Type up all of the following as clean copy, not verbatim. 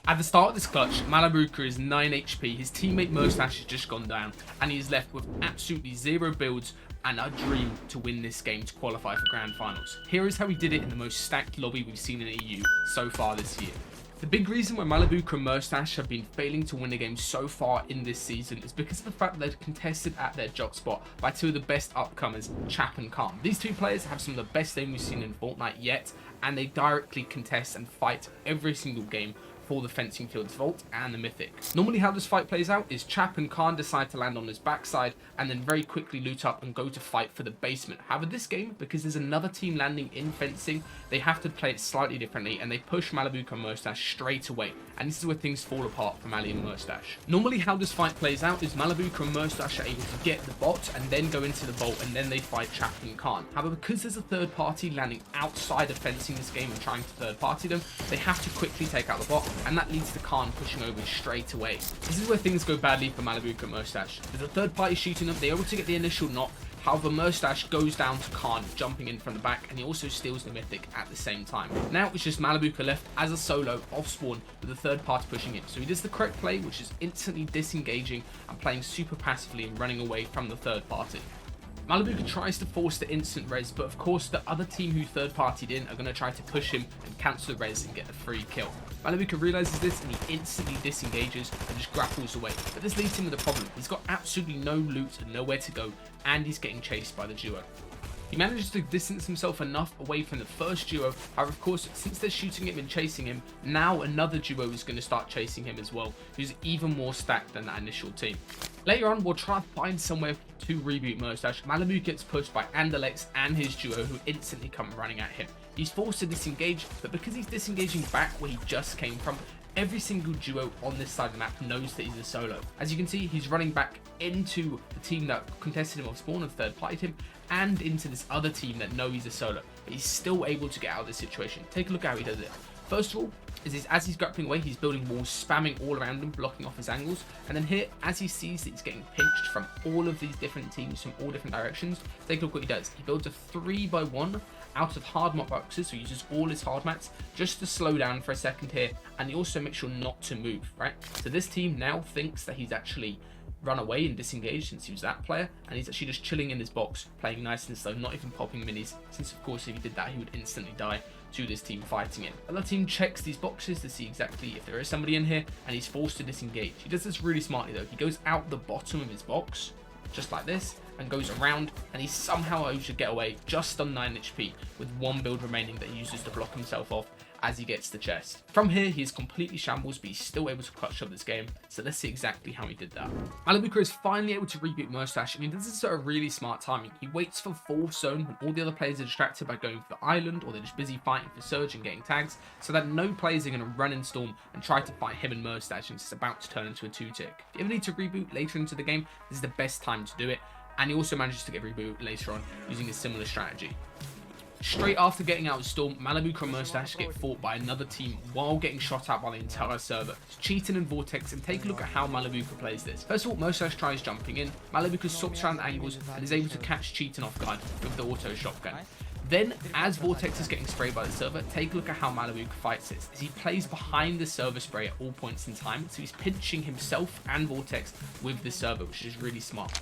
At the start of this clutch, MALIBUCA is 9 HP, his teammate Mustache has just gone down, and he is left with absolutely 0 builds and a dream to win this game to qualify for Grand Finals. Here is how he did it in the most stacked lobby we've seen in EU so far this year. The big reason why MALIBUCA and Mustache have been failing to win a game so far in this season is because of the fact that they're contested at their jock spot by two of the best upcomers, Chap and Khan. These two players have some of the best aim we've seen in Fortnite yet, and they directly contest and fight every single game for the Fencing Fields Vault and the Mythic. Normally how this fight plays out is Chap and Khan decide to land on his backside and then very quickly loot up and go to fight for the basement. However, this game, because there's another team landing in fencing, they have to play it slightly differently and they push MALIBUCA and Mustache straight away. And this is where things fall apart for Mali and Mustache. Normally how this fight plays out is MALIBUCA and Mustache are able to get the bot and then go into the vault and then they fight Chap and Khan. However, because there's a third party landing outside of fencing this game and trying to third party them, they have to quickly take out the bot, and that leads to Khan pushing over straight away. This is where things go badly for MALIBUCA and Mustache. There's a third party shooting them, they're able to get the initial knock. However, Mustache goes down to Khan, jumping in from the back, and he also steals the Mythic at the same time. Now it's just MALIBUCA left as a solo off spawn with the third party pushing in. So he does the correct play, which is instantly disengaging and playing super passively and running away from the third party. MALIBUCA tries to force the instant res, but of course the other team who third partied in are going to try to push him and cancel the res and get the free kill. MALIBUCA realizes this and he instantly disengages and just grapples away. But this leaves him with a problem. He's got absolutely no loot and nowhere to go, and he's getting chased by the duo. He manages to distance himself enough away from the first duo. However, of course, since they're shooting him and chasing him, now another duo is going to start chasing him as well, who's even more stacked than that initial team. Later on, we'll try to find somewhere to reboot Mustache. MALIBUCA gets pushed by Anderlex and his duo, who instantly come running at him. He's forced to disengage, but because he's disengaging back where he just came from, every single duo on this side of the map knows that he's a solo. As you can see, he's running back into the team that contested him off spawn and third partied him, and into this other team that know he's a solo. But he's still able to get out of this situation. Take a look at how he does it. First of all, as he's grappling away, he's building walls, spamming all around him, blocking off his angles. And then here, as he sees that he's getting pinched from all of these different teams from all different directions, take a look what he does. He builds a 3x1 out of hard mat boxes, so he uses all his hard mats just to slow down for a second here, and he also makes sure not to move, right? So this team now thinks that he's actually run away and disengaged since he was that player, and he's actually just chilling in his box, playing nice and slow, not even popping minis, since of course if he did that he would instantly die to this team fighting him. Another team checks these boxes to see exactly if there is somebody in here, and he's forced to disengage. He does this really smartly though. He goes out the bottom of his box, just like this, and goes around, and he somehow able to get away just on 9 HP with one build remaining that he uses to block himself off as he gets the chest. From here, he is completely shambles, but he's still able to clutch up this game, so let's see exactly how he did that. MALIBUCA is finally able to reboot Mustache, and he does this at a really smart timing. He waits for fourth zone when all the other players are distracted by going for the island, or they're just busy fighting for Surge and getting tags, so that no players are going to run in Storm and try to fight him and Mustache, and it's about to turn into a 2-tick. If you ever need to reboot later into the game, this is the best time to do it, and he also manages to get reboot later on using a similar strategy. Straight after getting out of Storm, MALIBUCA and Mustache get fought by another team while getting shot at by the entire server. It's Cheating and Vortex, and take a look at how MALIBUCA plays this. First of all, Mustache tries jumping in. MALIBUCA swaps around angles and is able to catch Cheating off guard with the auto shotgun. Then, as Vortex is getting sprayed by the server, take a look at how MALIBUCA fights this. As he plays behind the server spray at all points in time, so he's pinching himself and Vortex with the server, which is really smart.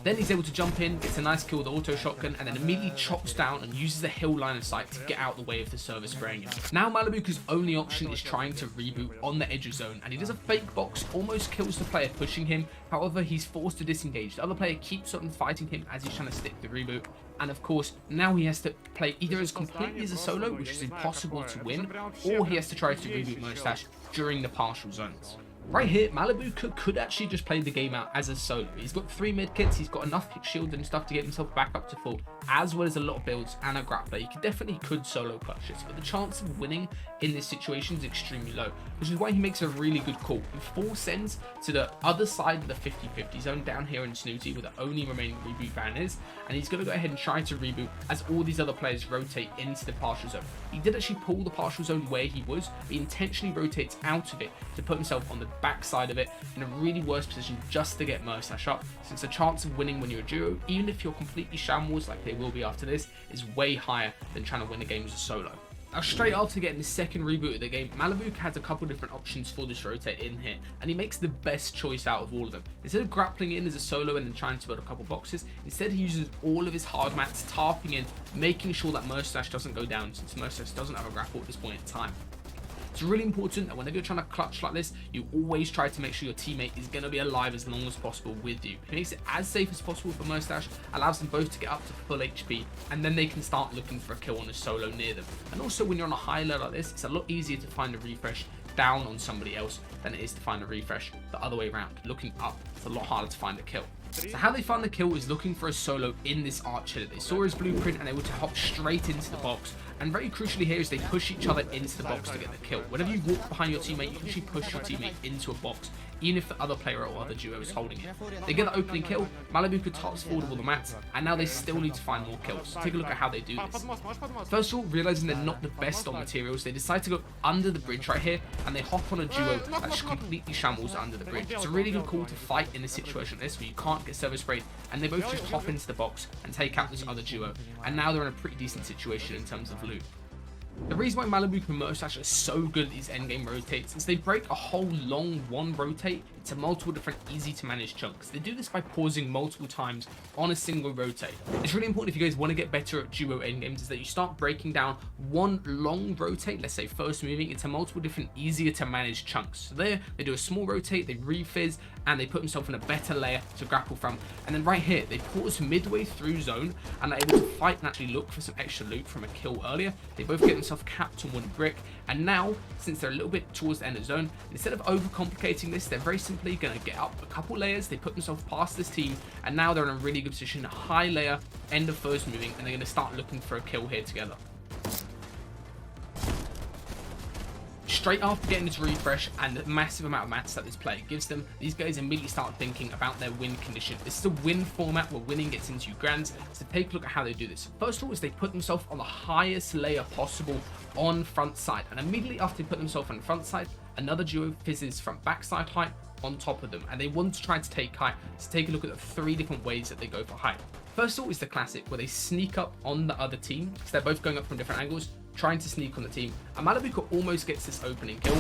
Then he's able to jump in, gets a nice kill with the auto shotgun, and then immediately chops down and uses the hill line of sight to get out the way of the server spraying him. Now MALIBUCA's only option is trying to reboot on the edge of zone, and he does a fake box, almost kills the player pushing him. However, he's forced to disengage. The other player keeps on fighting him as he's trying to stick the reboot. And of course, now he has to play either as completely as a solo, which is impossible to win, or he has to try to reboot Mustache during the partial zones. Right here, MALIBUCA could actually just play the game out as a solo. He's got 3 mid kits, he's got enough shield and stuff to get himself back up to full, as well as a lot of builds and a grappler. He definitely could solo clutch this, but the chance of winning in this situation is extremely low, which is why he makes a really good call. He full sends to the other side of the 50-50 zone down here in Snooty, where the only remaining reboot van is, and he's going to go ahead and try to reboot as all these other players rotate into the partial zone. He did actually pull the partial zone where he was, but he intentionally rotates out of it to put himself on the back side of it in a really worse position just to get Mustache up, since the chance of winning when you're a duo, even if you're completely shambles like they will be after this, is way higher than trying to win a game as a solo. Now, straight after getting the second reboot of the game, MALIBUCA has a couple different options for this rotate in here, and he makes the best choice out of all of them. Instead of grappling in as a solo and then trying to build a couple boxes, instead he uses all of his hard mats, tarping in, making sure that Mustache doesn't go down, since Mustache doesn't have a grapple at this point in time. It's really important that whenever you're trying to clutch like this, you always try to make sure your teammate is going to be alive as long as possible with you. It makes it as safe as possible for Mustache, allows them both to get up to full HP, and then they can start looking for a kill on a solo near them. And also, when you're on a high level like this, it's a lot easier to find a refresh down on somebody else than it is to find a refresh the other way around. Looking up, it's a lot harder to find a kill. So how they found the kill is looking for a solo in this archer. They saw his blueprint and they were to hop straight into the box. And very crucially here is they push each other into the box to get the kill. Whenever you walk behind your teammate, you can actually push your teammate into a box, even if the other player or other duo is holding it. They get the opening kill, MALIBUCA tops forward with all the mats, and now they still need to find more kills. So take a look at how they do this. First of all, realizing they're not the best on materials, they decide to go under the bridge right here, and they hop on a duo that completely shambles under the bridge. It's a really good call to fight in a situation like this where you can't get server sprayed, and they both just hop into the box and take out this other duo, and now they're in a pretty decent situation in terms of loot. The reason why MALIBUCA and Mustache are so good at these endgame rotates is they break a whole long one rotate into multiple different easy to manage chunks. They do this by pausing multiple times on a single rotate. It's really important if you guys want to get better at duo endgames is that you start breaking down one long rotate, let's say first moving, into multiple different easier to manage chunks. So there, they do a small rotate, they refizz, and they put themselves in a better layer to grapple from. And then right here, they pause midway through zone and are able to fight and actually look for some extra loot from a kill earlier. They both get themselves capped on one brick, and now, since they're a little bit towards the end of zone, instead of overcomplicating this, they're very simply going to get up a couple layers. They put themselves past this team, and now they're in a really good position, a high layer, end of first moving, and they're going to start looking for a kill here together. Straight after getting this refresh and the massive amount of mats that this player gives them, these guys immediately start thinking about their win condition. This is a win format where winning gets into grands, so take a look at how they do this. First of all is they put themselves on the highest layer possible on front side, and immediately after they put themselves on front side, another duo fizzes from backside height on top of them, and they want to try to take height. So take a look at the 3 different ways that they go for height. First of all is the classic where they sneak up on the other team, because they're both going up from different angles, trying to sneak on the team, and MALIBUCA almost gets this opening kill,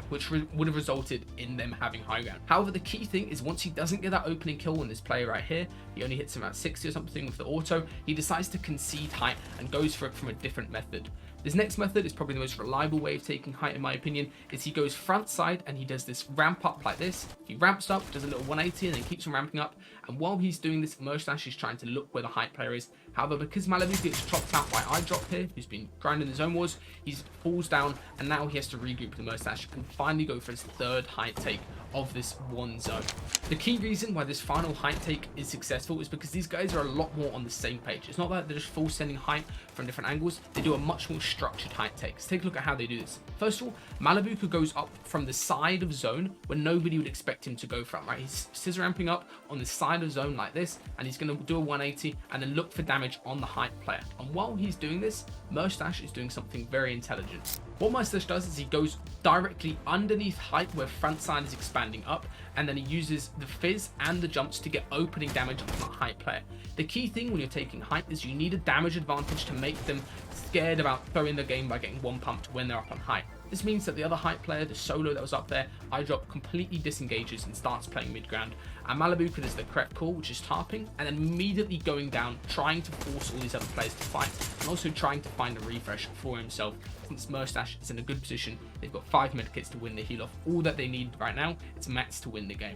which would have resulted in them having high ground. However, the key thing is once he doesn't get that opening kill on this player right here, he only hits him at 60 or something with the auto, he decides to concede height and goes for it from a different method. This next method is probably the most reliable way of taking height in my opinion, is he goes front side and he does this ramp up like this. He ramps up, does a little 180 and then keeps on ramping up, and while he's doing this, Mustache is trying to look where the height player is. However, because MALIBUCA gets chopped out by iDrop here, who's been grinding the zone wars, he falls down and now he has to regroup with Mustache and finally go for his third height take of this one zone. The key reason why this final height take is successful is because these guys are a lot more on the same page. It's not that they're just full sending height from different angles, they do a much more structured height take. So take a look at how they do this. First of all, MALIBUCA goes up from the side of zone where nobody would expect him to go from, right? He's scissor ramping up on the side of zone like this, and he's going to do a 180 and then look for damage on the height player. And while he's doing this, Mustache is doing something very intelligent. What Mustache does is he goes directly underneath height where front side is expanding up, and then he uses the fizz and the jumps to get opening damage on the height player. The key thing when you're taking height is you need a damage advantage to make them scared about throwing the game by getting one pumped when they're up on height. This means that the other height player, the solo that was up there, iDrop, completely disengages and starts playing mid-ground. And MALIBUCA does the correct call, which is tarping, and then immediately going down, trying to force all these other players to fight, and also trying to find a refresh for himself. Since Mustache is in a good position, they've got 5 medkits to win the heal off. All that they need right now is mats to win the game.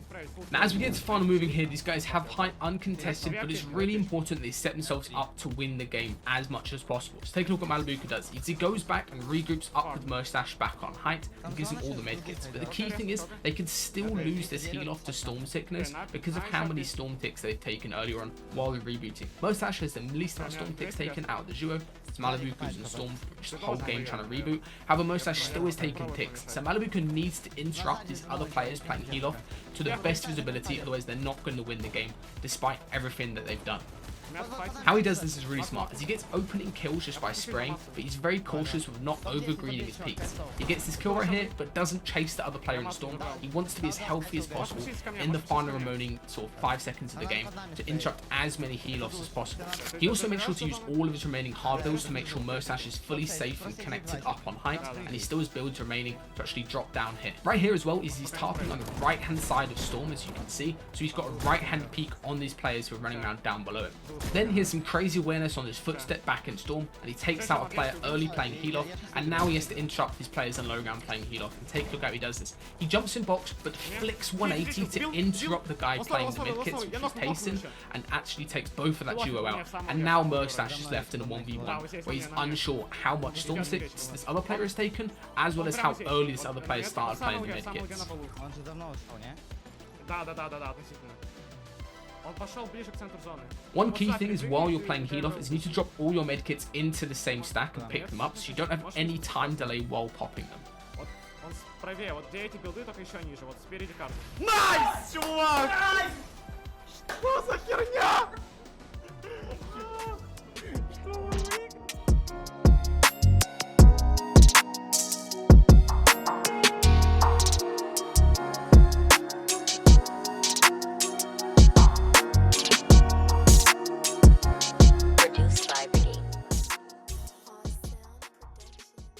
Now, as we get to final moving here, these guys have height uncontested, but it's really important they set themselves up to win the game as much as possible. So take a look at what MALIBUCA does. He goes back and regroups up with Mustache back on height and gives him all the medkits. But the key thing is they can still lose this heal off to Storm Sickness because of how many Storm Ticks they've taken earlier on while we're rebooting. Mustache has the least amount of Storm Ticks taken out of the duo. It's MALIBUCA's and Storm the whole game trying to reboot. However, Mustache still is taking ticks, so MALIBUCA needs to interrupt these other players playing heal off to the best visibility, otherwise they're not going to win the game despite everything that they've done. How he does this is really smart, as he gets opening kills just by spraying, but he's very cautious with not over-greening his peaks. He gets this kill right here, but doesn't chase the other player in Storm. He wants to be as healthy as possible in the final remaining sort of 5 seconds of the game to interrupt as many heal-offs as possible. He also makes sure to use all of his remaining hard builds to make sure Mustache is fully safe and connected up on height, and he still has builds remaining to actually drop down here. Right here as well is he's targeting on the right-hand side of Storm, as you can see, so he's got a right-hand peek on these players who are running around down below it. Then he has some crazy awareness on his footstep back in Storm, and he takes out a player early playing heal-off, and now he has to interrupt his players in low ground playing heal-off. And take a look how he does this. He jumps in box, but flicks 180 to interrupt the guy playing the mid-kits, which is Tayson, and actually takes both of that duo out. And now Mustache is left in a 1v1, where he's unsure how much Storm sticks this other player has taken, as well as how early this other player started playing the mid-kits. One key thing is while you're playing heal-off is you need to drop all your medkits into the same stack and pick them up, so you don't have any time delay while popping them. Nice, чувак! Что за херня?